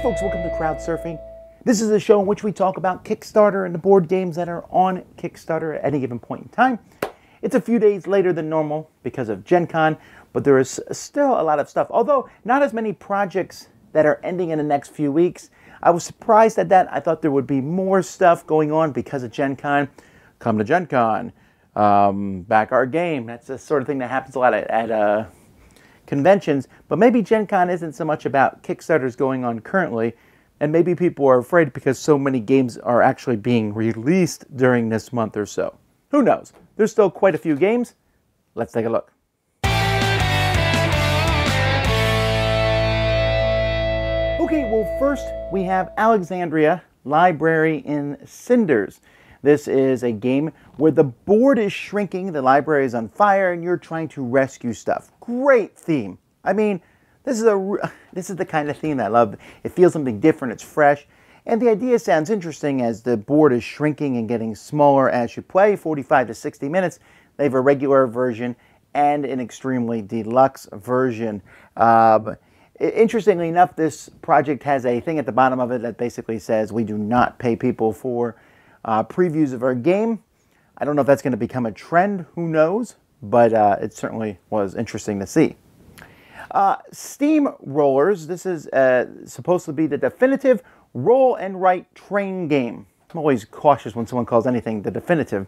folks, welcome to Crowd Surfing. This is a show in which we talk about Kickstarter and the board games that are on Kickstarter at any given point in time. It's a few days later than normal because of Gen Con, but there is still a lot of stuff. Although not as many projects that are ending in the next few weeks. I was surprised at that. I thought there would be more stuff going on because of Gen Con. Come to Gen Con, back our game. That's the sort of thing that happens a lot at conventions, but maybe Gen Con isn't so much about Kickstarters going on currently, and maybe people are afraid because so many games are actually being released during this month or so. Who knows? There's still quite a few games. Let's take a look. Okay, well first we have Alexandria Library in Cinders. This is a game where the board is shrinking, the library is on fire, and you're trying to rescue stuff. Great theme. I mean, this is the kind of theme that I love. It feels something different, it's fresh, and the idea sounds interesting as the board is shrinking and getting smaller as you play, 45 to 60 minutes. They have a regular version and an extremely deluxe version. Interestingly enough, this project has a thing at the bottom of it that basically says we do not pay people for previews of our game. I don't know if that's going to become a trend, who knows, but it certainly was interesting to see. Steam Rollers, this is supposed to be the definitive roll and write train game. I'm always cautious when someone calls anything the definitive.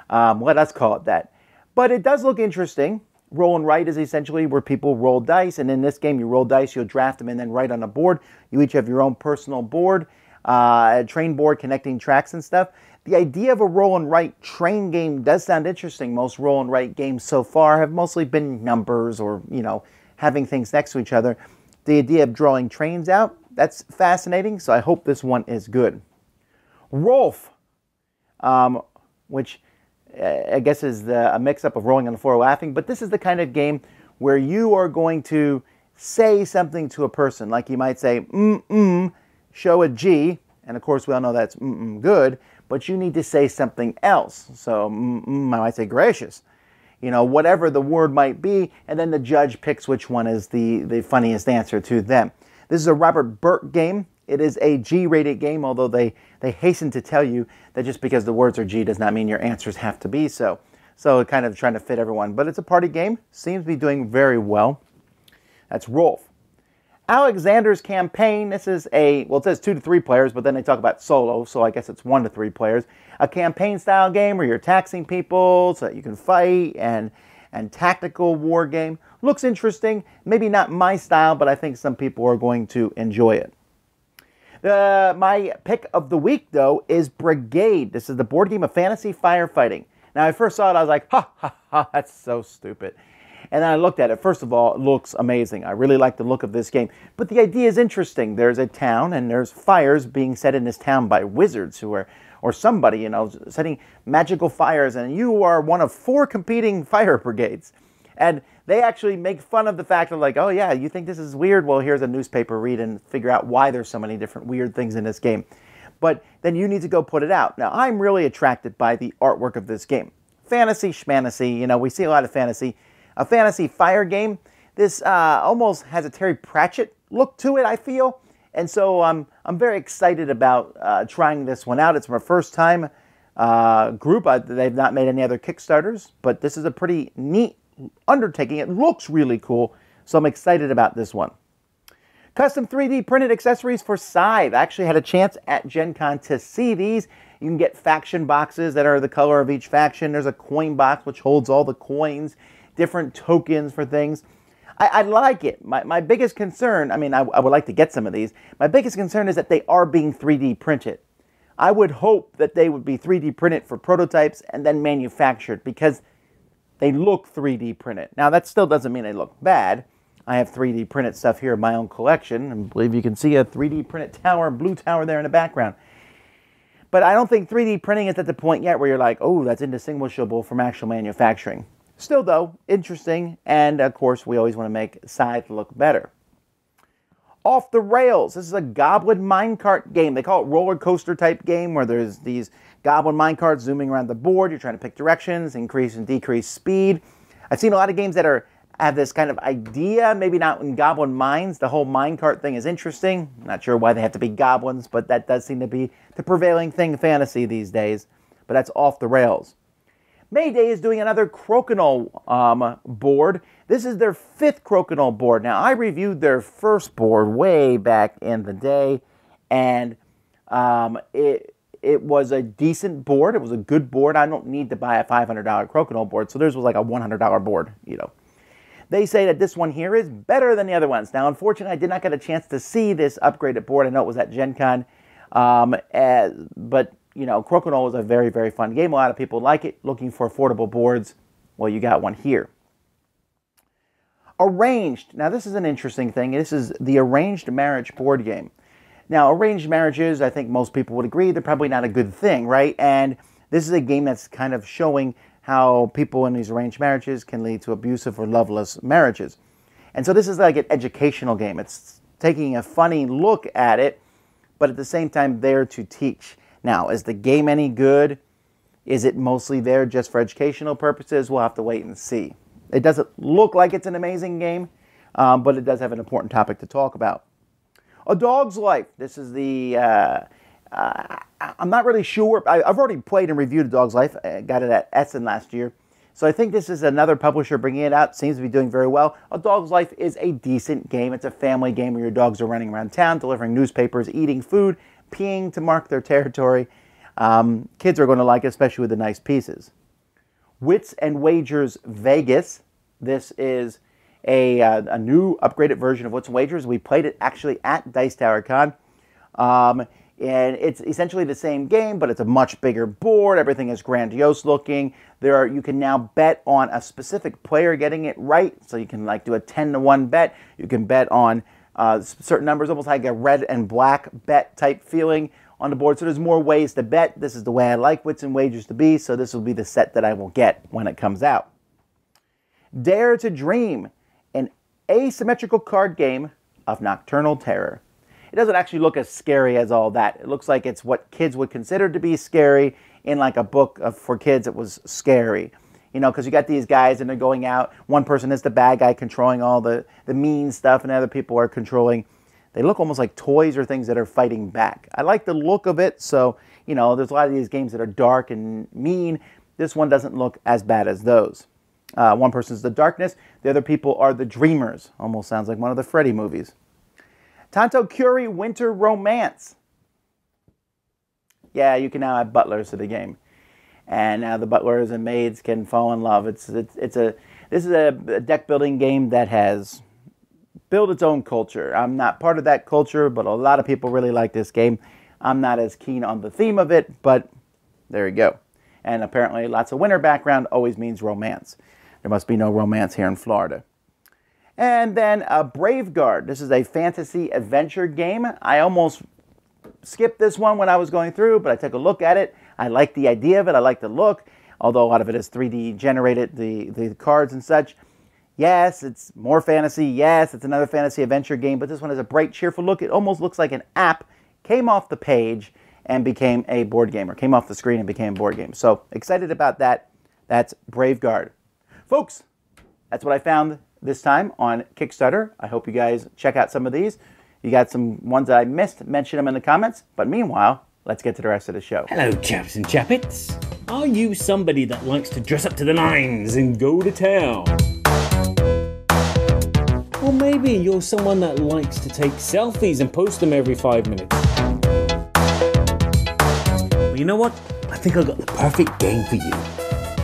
Let us call it that. But it does look interesting. Roll and write is essentially where people roll dice, and in this game you roll dice, you'll draft them and then write on a board. You each have your own personal board, a train board connecting tracks and stuff. The idea of a roll and write train game does sound interesting. Most roll and write games so far have mostly been numbers or, you know, having things next to each other. The idea of drawing trains out, that's fascinating, so I hope this one is good. Rolf, which I guess is a mix-up of rolling on the floor laughing, but this is the kind of game where you are going to say something to a person. Like you might say, show a G, and of course we all know that's good, but you need to say something else. So I might say gracious. You know, whatever the word might be, and then the judge picks which one is the funniest answer to them. This is a Robert Burke game. It is a G-rated game, although they hasten to tell you that just because the words are G does not mean your answers have to be so. So kind of trying to fit everyone. But it's a party game. Seems to be doing very well. That's Rolf. Alexander's Campaign. This is well, it says 2 to 3 players, but then they talk about solo, so I guess it's 1 to 3 players. A campaign-style game where you're taxing people so that you can fight, and tactical war game. Looks interesting. Maybe not my style, but I think some people are going to enjoy it. My pick of the week, though, is Brigade. This is the board game of fantasy firefighting. Now, I first saw it, I was like, ha, ha, ha, that's so stupid. And then I looked at it. First of all, it looks amazing. I really like the look of this game. But the idea is interesting. There's a town, and there's fires being set in this town by wizards who are, or somebody, you know, setting magical fires, and you are one of 4 competing fire brigades. And they actually make fun of the fact of like, oh yeah, you think this is weird? Well, here's a newspaper, read and figure out why there's so many different weird things in this game. But then you need to go put it out. Now, I'm really attracted by the artwork of this game. Fantasy schmantasy, you know, we see a lot of fantasy. A fantasy fire game. This almost has a Terry Pratchett look to it, I feel. And so I'm very excited about trying this one out. It's my first time group. They've not made any other Kickstarters, but this is a pretty neat undertaking. It looks really cool, so I'm excited about this one. Custom 3D printed accessories for Scythe. I actually had a chance at Gen Con to see these. You can get faction boxes that are the color of each faction. There's a coin box which holds all the coins, different tokens for things. I like it. My biggest concern, I mean, I would like to get some of these. My biggest concern is that they are being 3D printed. I would hope that they would be 3D printed for prototypes and then manufactured, because they look 3D printed. Now, that still doesn't mean they look bad. I have 3D printed stuff here in my own collection. I believe you can see a 3D printed tower, blue tower there in the background. But I don't think 3D printing is at the point yet where you're like, oh, that's indistinguishable from actual manufacturing. Still, though, interesting. And, of course, we always want to make Scythe look better. Off the Rails. This is a goblin minecart game. They call it roller coaster type game where there's these goblin minecarts zooming around the board. You're trying to pick directions, increase and decrease speed. I've seen a lot of games that are I have this kind of idea, maybe not in Goblin Mines. The whole minecart thing is interesting. Not sure why they have to be goblins, but that does seem to be the prevailing thing in fantasy these days. But that's off the rails. Mayday is doing another Crokinole board. This is their 5th Crokinole board. Now, I reviewed their first board way back in the day, and it was a decent board. It was a good board. I don't need to buy a $500 Crokinole board, so theirs was like a $100 board, you know. They say that this one here is better than the other ones. Now, unfortunately, I did not get a chance to see this upgraded board. I know it was at Gen Con, but you know, Crokinole is a very, very fun game. A lot of people like it. Looking for affordable boards, well, you got one here. Arranged. Now, this is an interesting thing. This is the Arranged Marriage board game. Now, arranged marriages, I think most people would agree, they're probably not a good thing, right? And this is a game that's kind of showing how people in these arranged marriages can lead to abusive or loveless marriages. And so this is like an educational game. It's taking a funny look at it, but at the same time there to teach. Now, is the game any good? Is it mostly there just for educational purposes? We'll have to wait and see. It doesn't look like it's an amazing game, but it does have an important topic to talk about. A Dog's Life. This is the, I'm not really sure. I've already played and reviewed A Dog's Life. I got it at Essen last year. So I think this is another publisher bringing it out. Seems to be doing very well. A Dog's Life is a decent game. It's a family game where your dogs are running around town, delivering newspapers, eating food, peeing to mark their territory. Kids are going to like it, especially with the nice pieces. Wits and Wagers Vegas. This is a new upgraded version of Wits and Wagers. We played it actually at Dice Tower Con. And it's essentially the same game, but it's a much bigger board. Everything is grandiose looking. You can now bet on a specific player getting it right. So you can like do a 10-to-1 bet. You can bet on certain numbers, almost like a red and black bet type feeling on the board. So there's more ways to bet. This is the way I like Wits and Wagers to be. So this will be the set that I will get when it comes out. Dare to Dream, an asymmetrical card game of nocturnal terror. It doesn't actually look as scary as all that. It looks like it's what kids would consider to be scary in like a book for kids. It was scary, you know, because you got these guys and they're going out. One person is the bad guy controlling all the mean stuff, and other people are controlling. They look almost like toys or things that are fighting back. I like the look of it. So, you know, there's a lot of these games that are dark and mean. This one doesn't look as bad as those. One person's the darkness. The other people are the dreamers. Almost sounds like one of the Freddy movies. Tanto Curie Winter Romance. Yeah, you can now add butlers to the game. And now the butlers and maids can fall in love. This is a deck building game that has built its own culture. I'm not part of that culture, but a lot of people really like this game. I'm not as keen on the theme of it, but there you go. And apparently lots of winter background always means romance. There must be no romance here in Florida. And then Brave Guard. This is a fantasy adventure game. I almost skipped this one when I was going through, but I took a look at it. I like the idea of it. I like the look, although a lot of it is 3D generated, the cards and such. Yes, it's more fantasy. Yes, it's another fantasy adventure game, but this one has a bright, cheerful look. It almost looks like an app came off the page and became a board game, or came off the screen and became a board game. So excited about that. That's Brave Guard. Folks, that's what I found this time on Kickstarter. I hope you guys check out some of these. You got some ones that I missed, mention them in the comments. But meanwhile, let's get to the rest of the show. Hello, chaps and chappets. Are you somebody that likes to dress up to the nines and go to town? Or maybe you're someone that likes to take selfies and post them every 5 minutes. Well, you know what? I think I got the perfect game for you.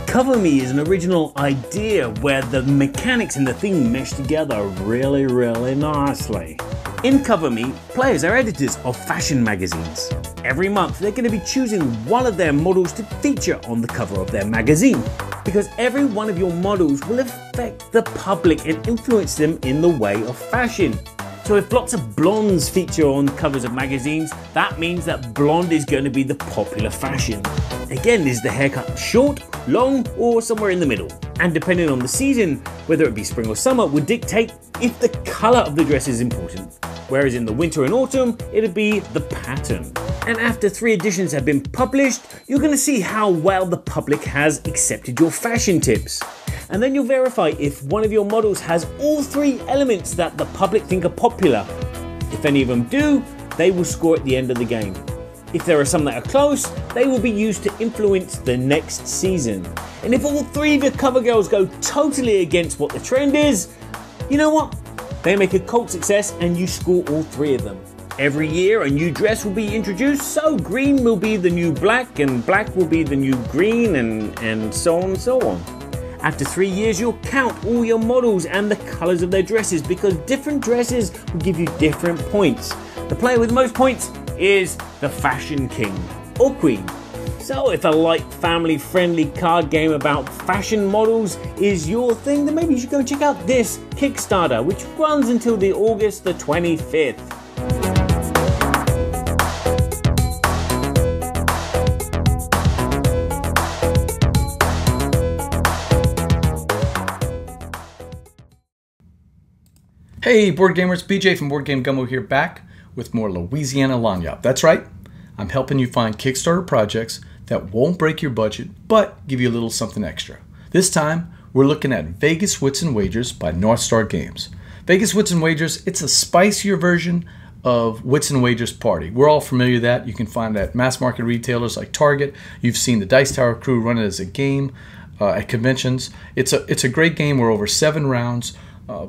Cover Me is an original idea where the mechanics and the theme mesh together really, really nicely. In Cover Me, players are editors of fashion magazines. Every month they're going to be choosing one of their models to feature on the cover of their magazine, because every one of your models will affect the public and influence them in the way of fashion. So if lots of blondes feature on covers of magazines, that means that blonde is going to be the popular fashion. Again, is the haircut short, long, or somewhere in the middle? And depending on the season, whether it be spring or summer, would dictate if the colour of the dress is important. Whereas in the winter and autumn, it'd be the pattern. And after 3 editions have been published, you're going to see how well the public has accepted your fashion tips. and then you'll verify if one of your models has all 3 elements that the public think are popular. If any of them do, they will score at the end of the game. If there are some that are close, they will be used to influence the next season. And if all 3 of your cover girls go totally against what the trend is, you know what? They make a cult success and you score all 3 of them. Every year a new dress will be introduced, so green will be the new black and black will be the new green and so on and so on. After 3 years you'll count all your models and the colours of their dresses, because different dresses will give you different points. The player with the most points is the fashion king or queen. So if a light family friendly card game about fashion models is your thing, then maybe you should go check out this Kickstarter, which runs until August the 25th. Hey board gamers, BJ from Board Game Gumbo here, back with more Louisiana Lagniappe. That's right, I'm helping you find Kickstarter projects that won't break your budget, but give you a little something extra. This time, we're looking at Vegas Wits and Wagers by North Star Games. Vegas Wits and Wagers, it's a spicier version of Wits and Wagers Party. We're all familiar with that. You can find it at mass market retailers like Target. You've seen the Dice Tower crew run it as a game at conventions. It's a great game where over 7 rounds,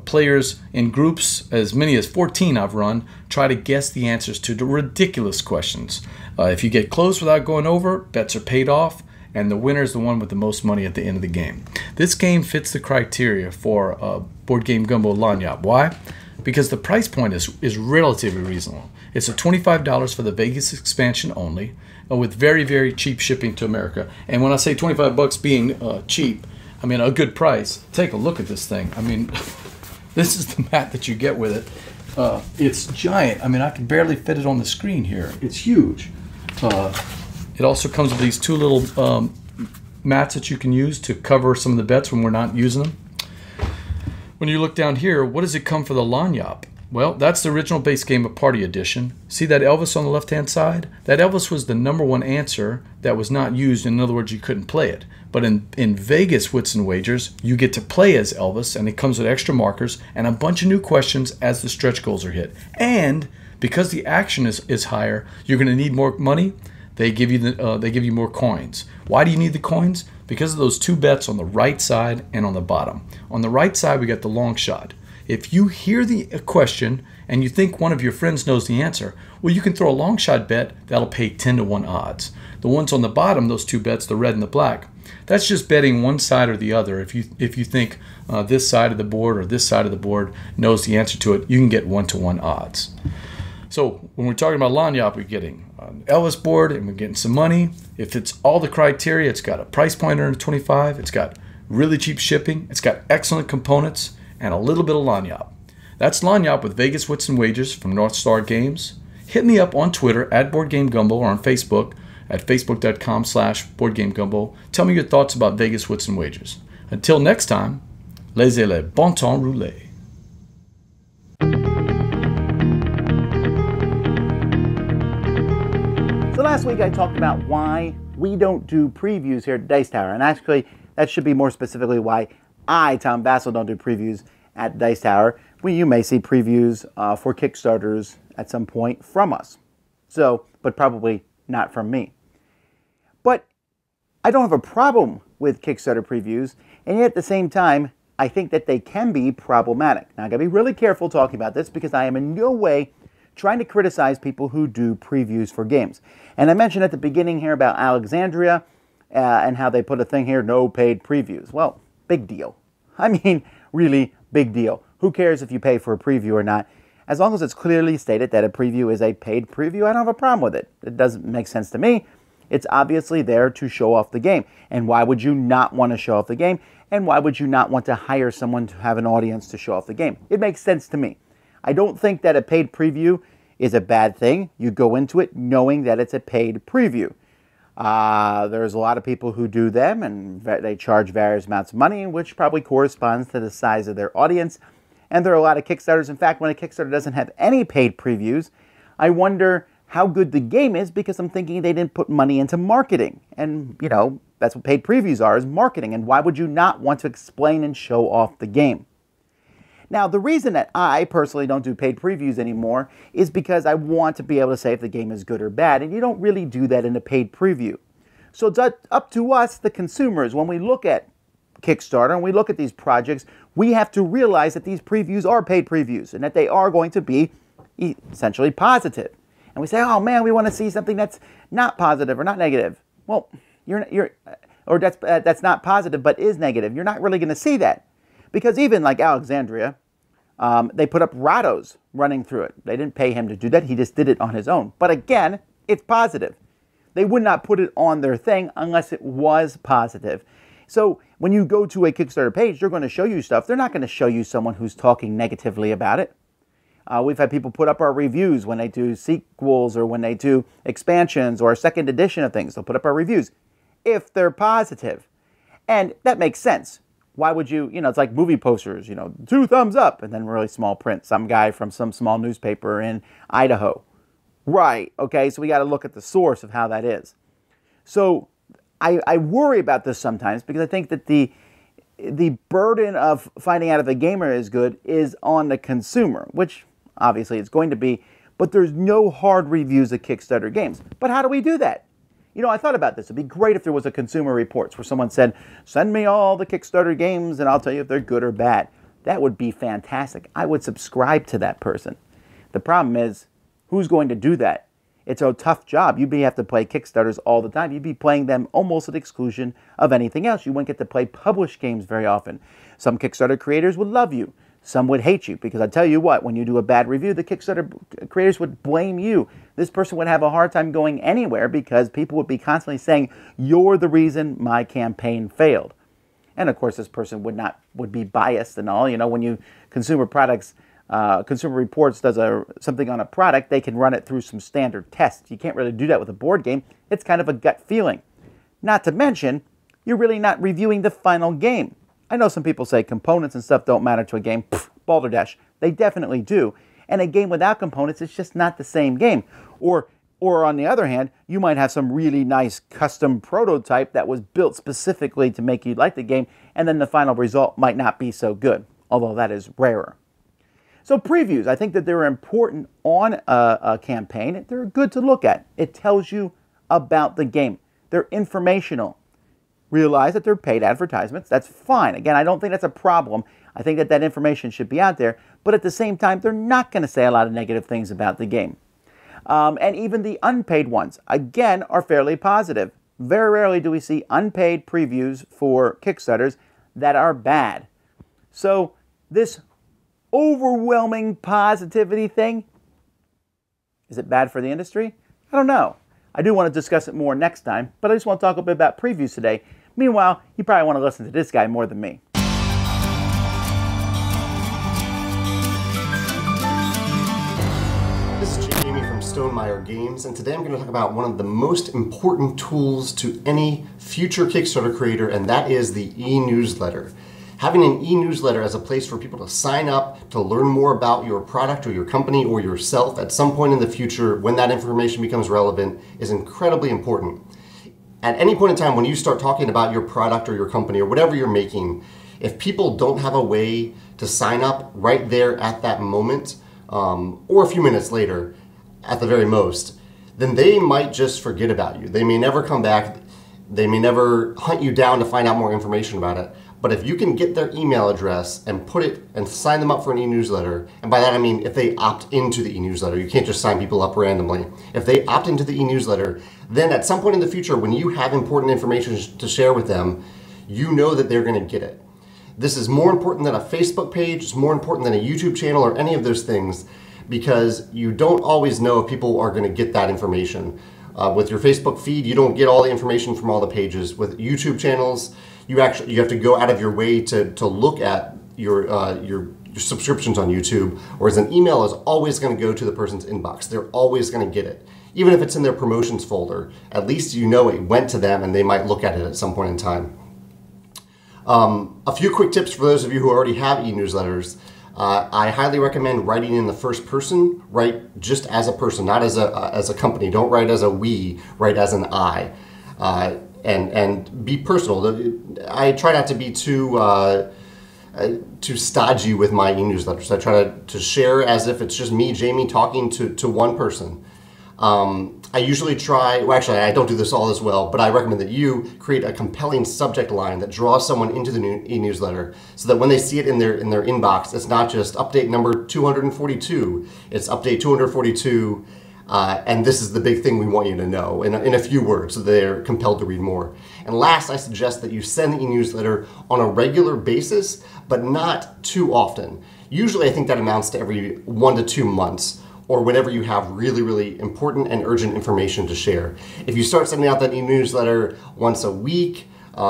players in groups, as many as 14 I've run, try to guess the answers to the ridiculous questions. If you get close without going over, bets are paid off, and the winner is the one with the most money at the end of the game. This game fits the criteria for Board Game Gumbo Lagniappe. Why? Because the price point is relatively reasonable. It's $25 for the Vegas expansion only, with very, very cheap shipping to America. And when I say 25 bucks being cheap, I mean a good price. Take a look at this thing. I mean, this is the mat that you get with it. It's giant. I mean, I can barely fit it on the screen here. It's huge. It also comes with these 2 little mats that you can use to cover some of the bets when we're not using them. When you look down here, what does it come for the Lagniappe? Well, that's the original base game of Party Edition. See that Elvis on the left-hand side? That Elvis was the #1 answer that was not used. In other words, you couldn't play it. But in Vegas Wits and Wagers, you get to play as Elvis, and it comes with extra markers and a bunch of new questions as the stretch goals are hit. And because the action is higher, you're going to need more money. They give you more coins. Why do you need the coins? Because of those 2 bets on the right side and on the bottom. On the right side, we got the long shot. If you hear the question and you think one of your friends knows the answer, well, you can throw a long shot bet that'll pay 10-to-1 odds. The ones on the bottom, those 2 bets, the red and the black, that's just betting one side or the other. If you think this side of the board or this side of the board knows the answer to it, you can get 1-to-1 odds. So when we're talking about Lagniappe, we're getting an Elvis board and we're getting some money. If it's all the criteria, it's got a price point under 25, it's got really cheap shipping, it's got excellent components, and a little bit of Lagniappe. That's Lagniappe with Vegas Wits and Wagers from North Star Games. Hit me up on Twitter at BoardGameGumbo or on Facebook at facebook.com/BoardGameGumbo. Tell me your thoughts about Vegas Wits and Wagers. Until next time, laissez le bon temps rouler. So last week I talked about why we don't do previews here at Dice Tower, and actually that should be more specifically why I, Tom Vassell, don't do previews at Dice Tower. You may see previews for Kickstarters at some point from us, but probably not from me. But I don't have a problem with Kickstarter previews, and yet at the same time, I think that they can be problematic. Now, I gotta be really careful talking about this because I am in no way trying to criticize people who do previews for games. And I mentioned at the beginning here about Alexandria and how they put a thing here, no paid previews. Well, big deal. I mean, really big deal. Who cares if you pay for a preview or not? As long as it's clearly stated that a preview is a paid preview, I don't have a problem with it. It doesn't make sense to me. It's obviously there to show off the game. And why would you not want to show off the game? And why would you not want to hire someone to have an audience to show off the game? It makes sense to me. I don't think that a paid preview is a bad thing. You go into it knowing that it's a paid preview. There's a lot of people who do them, and they charge various amounts of money, which probably corresponds to the size of their audience. And there are a lot of Kickstarters. In fact, when a Kickstarter doesn't have any paid previews, I wonder how good the game is because I'm thinking they didn't put money into marketing. And, you know, That's what paid previews are, is marketing. And why would you not want to explain and show off the game? Now, the reason that I personally don't do paid previews anymore is because I want to be able to say if the game is good or bad, and you don't really do that in a paid preview. So it's up to us, the consumers, when we look at Kickstarter and we look at these projects, we have to realize that these previews are paid previews and that they are going to be essentially positive. And we say, oh man, we want to see something that's not positive or not negative. Well, or that's not positive but is negative. You're not really going to see that. Because even like Alexandria, they put up Rados running through it. They didn't pay him to do that. He just did it on his own. But again, it's positive. They would not put it on their thing unless it was positive. So when you go to a Kickstarter page, they're going to show you stuff. They're not going to show you someone who's talking negatively about it. We've had people put up our reviews when they do sequels or when they do expansions or a second edition of things. They'll put up our reviews if they're positive. And that makes sense. Why would you, it's like movie posters, 2 thumbs up, and then really small print, some guy from some small newspaper in Idaho. Right, okay, so we got to look at the source of how that is. So I worry about this sometimes because I think that the burden of finding out if a gamer is good is on the consumer, which obviously it's going to be, but there's no hard reviews of Kickstarter games. But how do we do that? I thought about this. It'd be great if there was a Consumer Reports where someone said, send me all the Kickstarter games and I'll tell you if they're good or bad. That would be fantastic. I would subscribe to that person. The problem is, who's going to do that? It's a tough job. You'd have to play Kickstarters all the time. You'd be playing them almost at exclusion of anything else. You wouldn't get to play published games very often. Some Kickstarter creators would love you. Some would hate you because I tell you what, when you do a bad review, the Kickstarter creators would blame you. This person would have a hard time going anywhere because people would be constantly saying, you're the reason my campaign failed. And of course, this person would be biased and all. When Consumer Reports does something on a product, they can run it through some standard tests. You can't really do that with a board game. It's kind of a gut feeling. Not to mention, you're really not reviewing the final game. I know some people say components and stuff don't matter to a game. Pfft, balderdash. They definitely do. And a game without components is just not the same game. Or on the other hand, you might have some really nice custom prototype that was built specifically to make you like the game, and then the final result might not be so good, although that is rarer. So previews, I think that they're important on a campaign. They're good to look at. It tells you about the game. They're informational. Realize that they're paid advertisements. That's fine. Again, I don't think that's a problem. I think that information should be out there. But at the same time, they're not going to say a lot of negative things about the game. And even the unpaid ones, again, are fairly positive. Very rarely do we see unpaid previews for Kickstarters that are bad. So this overwhelming positivity thing, is it bad for the industry? I don't know. I do want to discuss it more next time, but I just want to talk a bit about previews today. Meanwhile, you probably want to listen to this guy more than me. This is Jamey from Stegmaier Games, and today I'm going to talk about one of the most important tools to any future Kickstarter creator, and that is the e-newsletter. Having an e-newsletter as a place for people to sign up, to learn more about your product or your company or yourself at some point in the future when that information becomes relevant is incredibly important. At any point in time when you start talking about your product or your company or whatever you're making, if people don't have a way to sign up right there at that moment, or a few minutes later at the very most, then they might just forget about you. They may never come back. They may never hunt you down to find out more information about it. But if you can get their email address and put it and sign them up for an e-newsletter, and by that I mean if they opt into the e-newsletter, you can't just sign people up randomly. If they opt into the e-newsletter, then at some point in the future when you have important information to share with them, you know that they're going to get it. This is more important than a Facebook page, it's more important than a YouTube channel or any of those things, because you don't always know if people are going to get that information. With your Facebook feed, you don't get all the information from all the pages. With YouTube channels, you have to go out of your way to look at your subscriptions on YouTube, whereas an email is always going to go to the person's inbox. They're always going to get it. Even if it's in their promotions folder, at least you know it went to them and they might look at it at some point in time. A few quick tips for those of you who already have e-newsletters. I highly recommend writing in the first person. Write just as a person, not as a company. Don't write as a we, write as an I. and be personal. I try not to be too stodgy with my e-newsletters. I try to share as if it's just me, Jamey, talking to one person. I usually try, well actually I don't do this all as well, but I recommend that you create a compelling subject line that draws someone into the e-newsletter so that when they see it in their inbox, it's not just update number 242, it's update 242, and this is the big thing we want you to know in a few words so they're compelled to read more. And last, I suggest that you send the e-newsletter on a regular basis, but not too often. Usually I think that amounts to every 1 to 2 months, or whenever you have really, really important and urgent information to share. If you start sending out that e-newsletter once a week,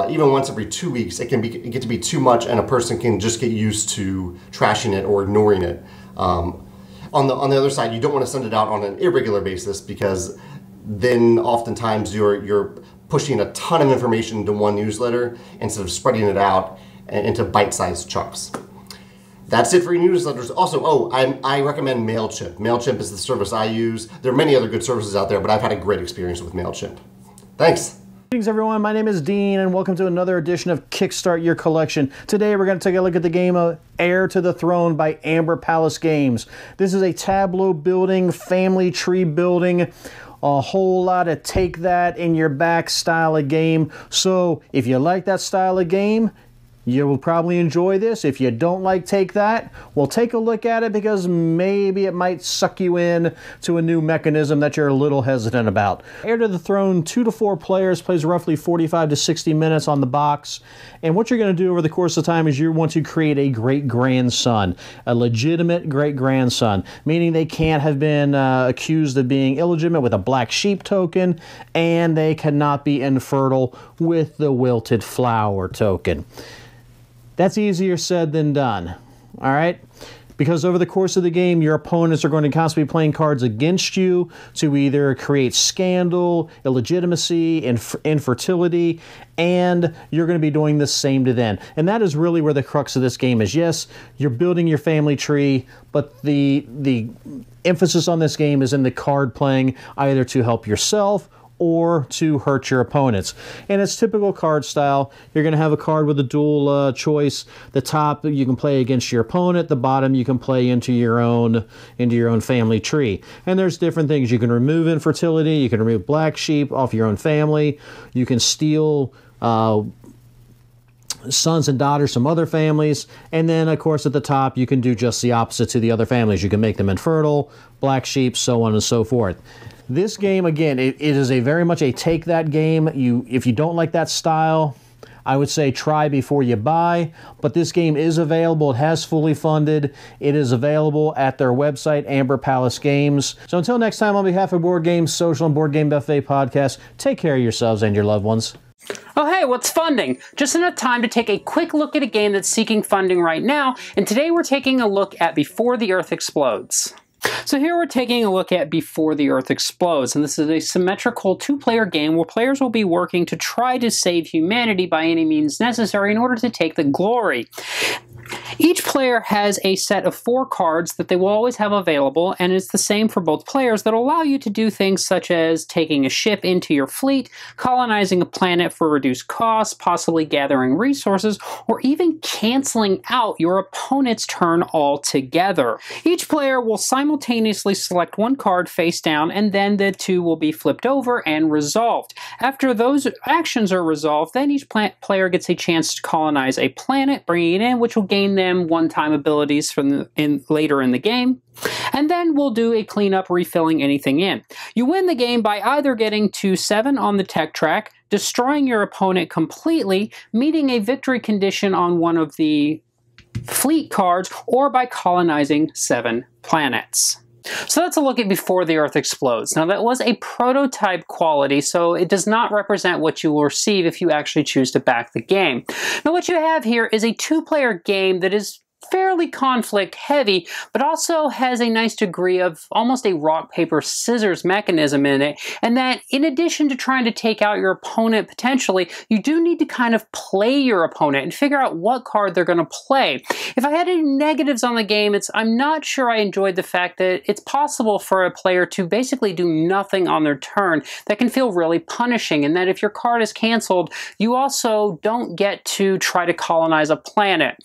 even once every 2 weeks, it can get to be too much and a person can just get used to trashing it or ignoring it. On the other side, you don't want to send it out on an irregular basis because then oftentimes you're pushing a ton of information into one newsletter instead of spreading it out into bite-sized chunks. That's it for e-newsletters. Also, I recommend MailChimp. MailChimp is the service I use. There are many other good services out there, but I've had a great experience with MailChimp. Thanks. Greetings everyone, my name is Dean and welcome to another edition of Kickstart Your Collection. Today we're going to take a look at the game of Heir to the Throne by Amber Palace Games. This is a tableau building, family tree building, a whole lot of take that in your back style of game. So if you like that style of game, you will probably enjoy this. If you don't like Take That, well, take a look at it because maybe it might suck you in to a new mechanism that you're a little hesitant about. Heir to the Throne, 2 to 4 players, plays roughly 45 to 60 minutes on the box. And what you're going to do over the course of time is you want to create a great-grandson, a legitimate great-grandson, meaning they can't have been accused of being illegitimate with a black sheep token, and they cannot be infertile with the wilted flower token. That's easier said than done, all right? Because over the course of the game, your opponents are going to constantly be playing cards against you to either create scandal, illegitimacy, infertility, and you're going to be doing the same to them. And that is really where the crux of this game is. Yes, you're building your family tree, but the emphasis on this game is in the card playing, either to help yourself or to hurt your opponents. And it's typical card style. You're going to have a card with a dual choice. The top you can play against your opponent. The bottom you can play into your own family tree. And there's different things. You can remove infertility. You can remove black sheep off your own family. You can steal sons and daughters from other families. And then, of course, at the top, you can do just the opposite to the other families. You can make them infertile, black sheep, so on and so forth. This game, again, it is very much a take that game. If you don't like that style, I would say try before you buy. But this game is available. It has fully funded. It is available at their website, Amber Palace Games. So until next time, on behalf of Board Games Social and Board Game Buffet Podcast, take care of yourselves and your loved ones. Oh hey, what's funding? Just enough time to take a quick look at a game that's seeking funding right now, and today we're taking a look at Before the Earth Explodes. So here we're taking a look at Before the Earth Explodes, and this is a symmetrical 2-player game where players will be working to try to save humanity by any means necessary in order to take the glory. Each player has a set of 4 cards that they will always have available, and it's the same for both players, that allow you to do things such as taking a ship into your fleet, colonizing a planet for reduced costs, possibly gathering resources, or even canceling out your opponent's turn altogether. Each player will simultaneously select 1 card face down, and then the 2 will be flipped over and resolved. After those actions are resolved, then each player gets a chance to colonize a planet, bringing it in, which will gain them one-time abilities from later in the game. And then we'll do a cleanup, refilling anything in. You win the game by either getting to 7 on the tech track, destroying your opponent completely, meeting a victory condition on one of the fleet cards, or by colonizing 7 planets. So that's a look at Before the Earth Explodes. Now that was a prototype quality, so it does not represent what you will receive if you actually choose to back the game. Now what you have here is a 2-player game that is fairly conflict heavy, but also has a nice degree of almost a rock, paper, scissors mechanism in it, and that in addition to trying to take out your opponent potentially, you do need to kind of play your opponent and figure out what card they're going to play. If I had any negatives on the game, I'm not sure I enjoyed the fact that it's possible for a player to basically do nothing on their turn. That can feel really punishing, and that if your card is canceled, you also don't get to try to colonize a planet.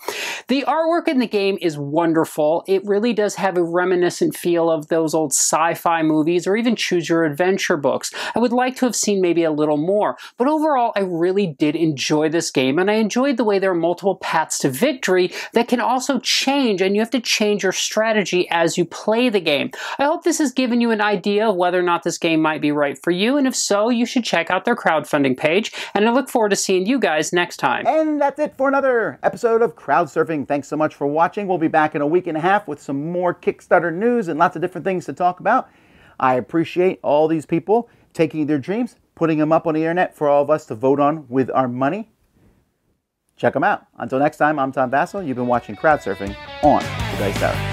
The artwork in the game is wonderful. It really does have a reminiscent feel of those old sci-fi movies or even choose your adventure books. I would like to have seen maybe a little more, but overall I really did enjoy this game, and I enjoyed the way there are multiple paths to victory that can also change, and you have to change your strategy as you play the game. I hope this has given you an idea of whether or not this game might be right for you, and if so, you should check out their crowdfunding page, and I look forward to seeing you guys next time. And that's it for another episode of Crowdsurfing. Thanks so much for watching. We'll be back in a week and a half with some more Kickstarter news and lots of different things to talk about. I appreciate all these people taking their dreams, putting them up on the internet for all of us to vote on with our money. Check them out. Until next time, I'm Tom Vassell. You've been watching Crowdsurfing on the Dice Tower.